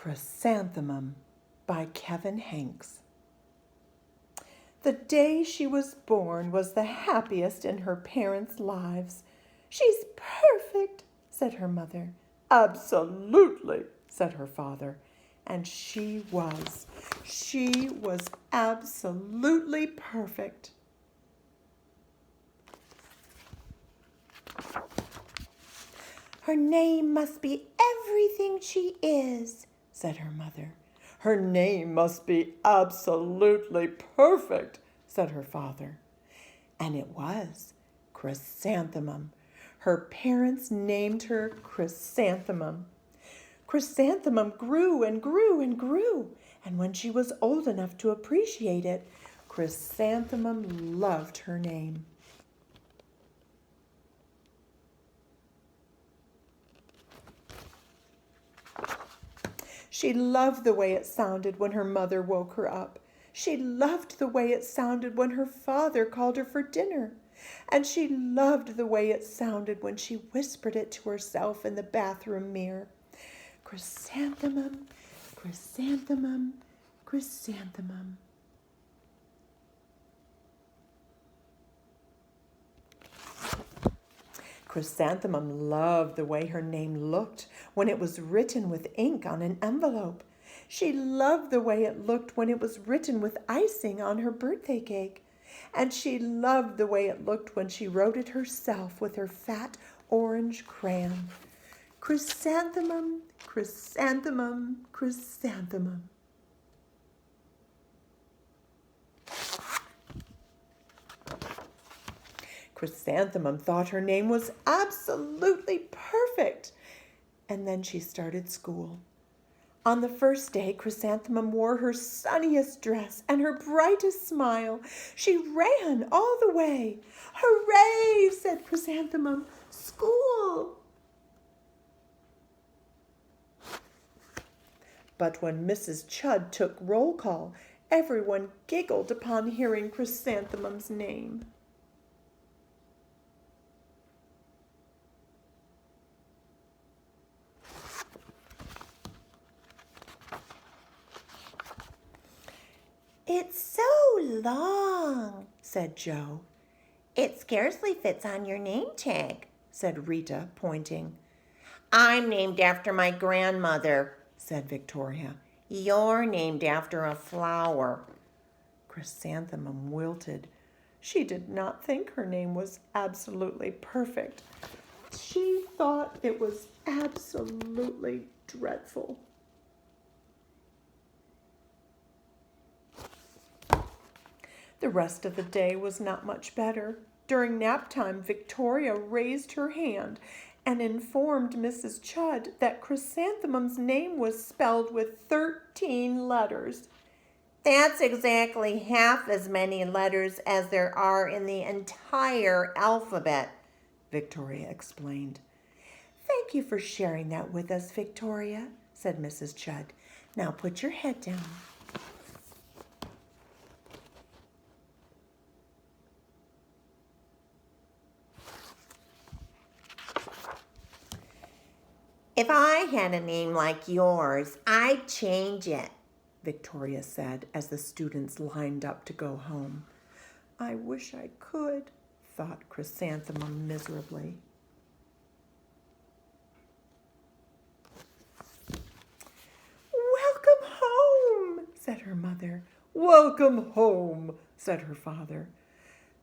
Chrysanthemum by Kevin Henkes. The day she was born was the happiest in her parents' lives. "She's perfect," said her mother. "Absolutely," said her father. And she was. She was absolutely perfect. "Her name must be everything she is," said her mother. "Her name must be absolutely perfect," said her father. And it was Chrysanthemum. Her parents named her Chrysanthemum. Chrysanthemum grew and grew and grew, and when she was old enough to appreciate it, Chrysanthemum loved her name. She loved the way it sounded when her mother woke her up. She loved the way it sounded when her father called her for dinner. And she loved the way it sounded when she whispered it to herself in the bathroom mirror. Chrysanthemum, chrysanthemum, chrysanthemum. Chrysanthemum loved the way her name looked when it was written with ink on an envelope. She loved the way it looked when it was written with icing on her birthday cake. And she loved the way it looked when she wrote it herself with her fat orange crayon. Chrysanthemum, chrysanthemum, chrysanthemum. Chrysanthemum thought her name was absolutely perfect. And then she started school. On the first day, Chrysanthemum wore her sunniest dress and her brightest smile. She ran all the way. "Hooray!" said Chrysanthemum. "School!" But when Mrs. Chudd took roll call, everyone giggled upon hearing Chrysanthemum's name. "It's so long," said Joe. "It scarcely fits on your name tag," said Rita, pointing. "I'm named after my grandmother," said Victoria. "You're named after a flower." Chrysanthemum wilted. She did not think her name was absolutely perfect. She thought it was absolutely dreadful. The rest of the day was not much better. During nap time, Victoria raised her hand and informed Mrs. Chudd that Chrysanthemum's name was spelled with 13 letters. "That's exactly half as many letters as there are in the entire alphabet," Victoria explained. "Thank you for sharing that with us, Victoria," said Mrs. Chudd. "Now put your head down." "If I had a name like yours, I'd change it," Victoria said as the students lined up to go home. "I wish I could," thought Chrysanthemum miserably. "Welcome home," said her mother. "Welcome home," said her father.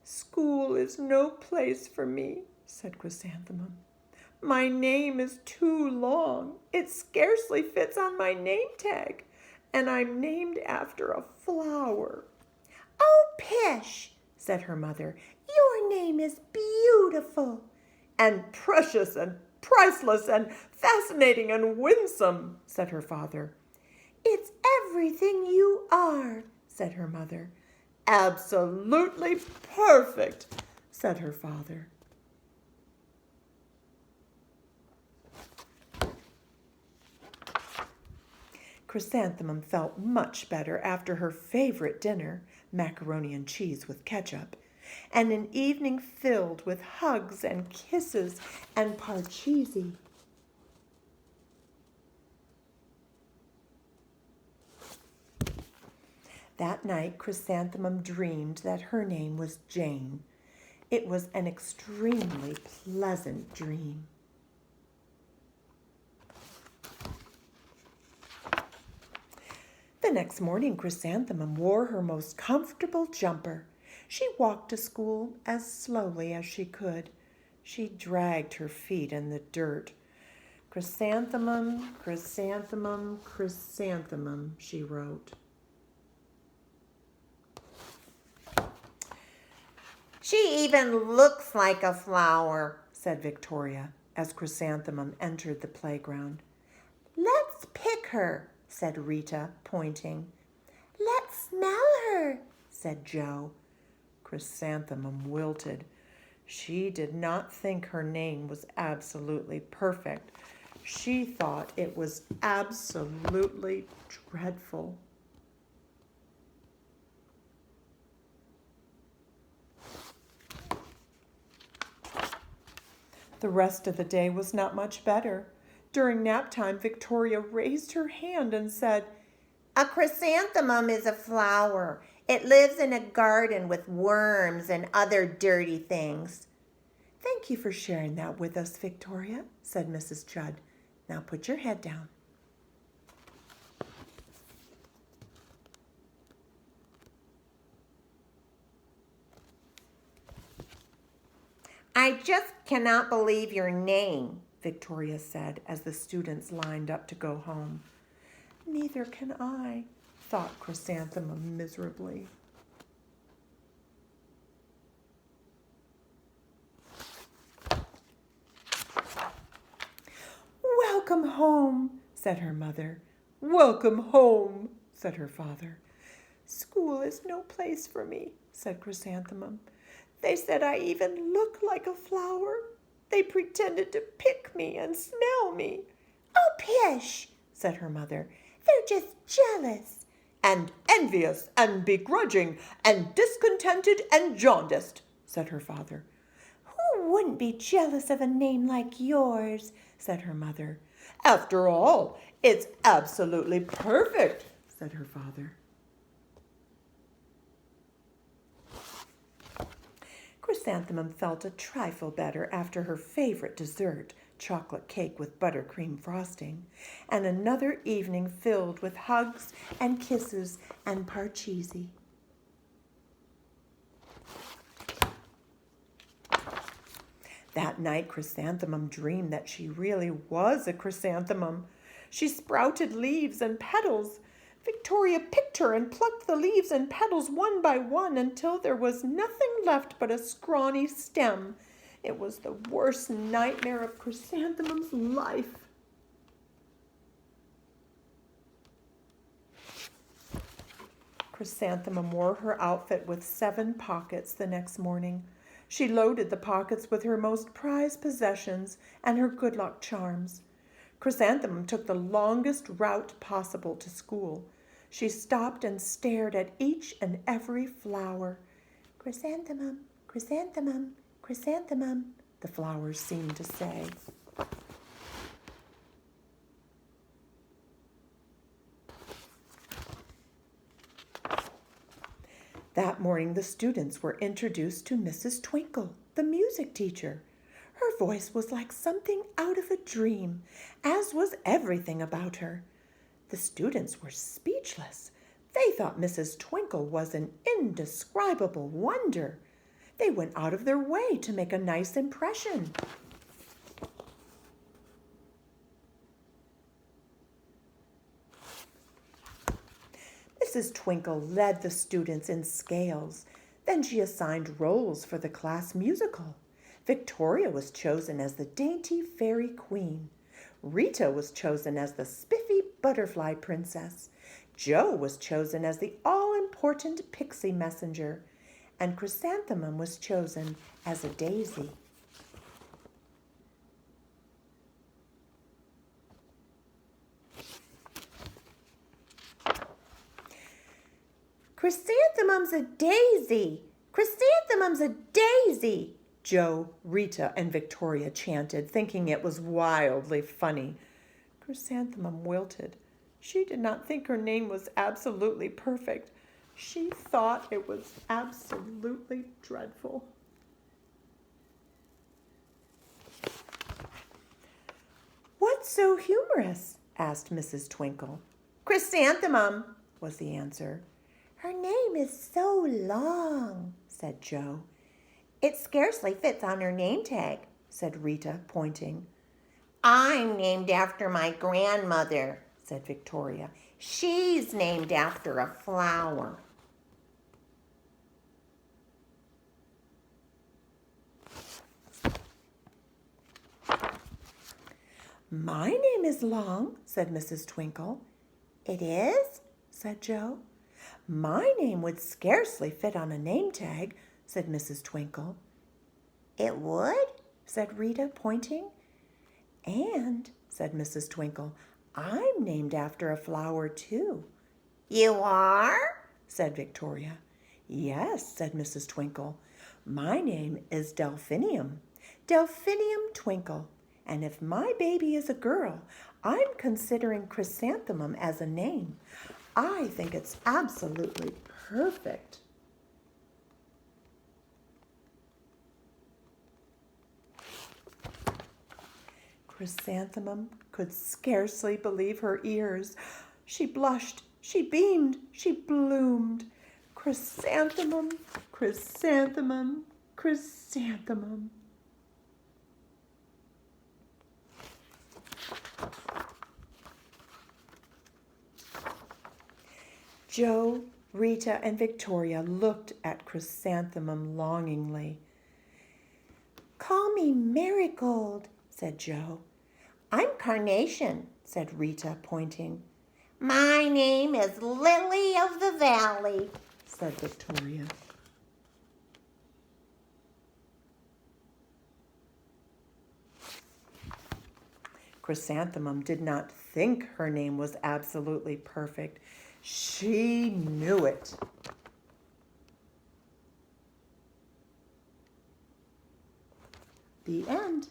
"School is no place for me," said Chrysanthemum. "My name is too long. It scarcely fits on my name tag, and I'm named after a flower." "Oh, pish," said her mother. "Your name is beautiful." "And precious and priceless and fascinating and winsome," said her father. "It's everything you are," said her mother. "Absolutely perfect," said her father. Chrysanthemum felt much better after her favorite dinner, macaroni and cheese with ketchup, and an evening filled with hugs and kisses and parcheesi. That night, Chrysanthemum dreamed that her name was Jane. It was an extremely pleasant dream. The next morning, Chrysanthemum wore her most comfortable jumper. She walked to school as slowly as she could. She dragged her feet in the dirt. Chrysanthemum, chrysanthemum, chrysanthemum, she wrote. She even looks like a flower, said Victoria as Chrysanthemum entered the playground. Let's pick her, said Rita, pointing. Let's smell her, said Joe. Chrysanthemum wilted. She did not think her name was absolutely perfect. She thought it was absolutely dreadful. The rest of the day was not much better. During nap time, Victoria raised her hand and said, A chrysanthemum is a flower. It lives in a garden with worms and other dirty things. Thank you for sharing that with us, Victoria, said Mrs. Judd. Now put your head down. I just cannot believe your name, Victoria said as the students lined up to go home. Neither can I, thought Chrysanthemum miserably. Welcome home, said her mother. Welcome home, said her father. School is no place for me, said Chrysanthemum. They said I even look like a flower. They pretended to pick me and smell me. Oh, pish, said her mother. They're just jealous. And envious and begrudging and discontented and jaundiced, said her father. Who wouldn't be jealous of a name like yours, said her mother. After all, it's absolutely perfect, said her father. Chrysanthemum felt a trifle better after her favorite dessert, chocolate cake with buttercream frosting, and another evening filled with hugs and kisses and parcheesi. That night, Chrysanthemum dreamed that she really was a chrysanthemum. She sprouted leaves and petals. Victoria picked her and plucked the leaves and petals one by one until there was nothing left but a scrawny stem. It was the worst nightmare of Chrysanthemum's life. Chrysanthemum wore her outfit with 7 pockets the next morning. She loaded the pockets with her most prized possessions and her good luck charms. Chrysanthemum took the longest route possible to school. She stopped and stared at each and every flower. Chrysanthemum, chrysanthemum, chrysanthemum, the flowers seemed to say. That morning, the students were introduced to Mrs. Twinkle, the music teacher. Her voice was like something out of a dream, as was everything about her. The students were speechless. They thought Mrs. Twinkle was an indescribable wonder. They went out of their way to make a nice impression. Mrs. Twinkle led the students in scales. Then she assigned roles for the class musical. Victoria was chosen as the dainty fairy queen. Rita was chosen as the spiffy butterfly princess. Joe was chosen as the all-important pixie messenger. And Chrysanthemum was chosen as a daisy. Chrysanthemum's a daisy. Chrysanthemum's a daisy, Joe, Rita, and Victoria chanted, thinking it was wildly funny. Chrysanthemum wilted. She did not think her name was absolutely perfect, She thought it was absolutely dreadful. "What's so humorous?" asked Mrs. Twinkle. Chrysanthemum. Was the answer. Her name is so long, said Joe. It scarcely fits on her name tag, said Rita, pointing. I'm named after my grandmother, said Victoria. She's named after a flower. My name is long, said Mrs. Twinkle. It is? Said Joe. My name would scarcely fit on a name tag, said Mrs. Twinkle. It would? Said Rita, pointing. And, said Mrs. Twinkle, I'm named after a flower too. You are? Said Victoria. Yes, said Mrs. Twinkle. My name is Delphinium. Delphinium Twinkle. And if my baby is a girl, I'm considering Chrysanthemum as a name. I think it's absolutely perfect. Chrysanthemum could scarcely believe her ears. She blushed, she beamed, she bloomed. Chrysanthemum, chrysanthemum, chrysanthemum. Joe, Rita, and Victoria looked at Chrysanthemum longingly. Call me Marigold, said Joe. I'm Carnation, said Rita, pointing. My name is Lily of the Valley, said Victoria. Chrysanthemum did not think her name was absolutely perfect. She knew it. The end.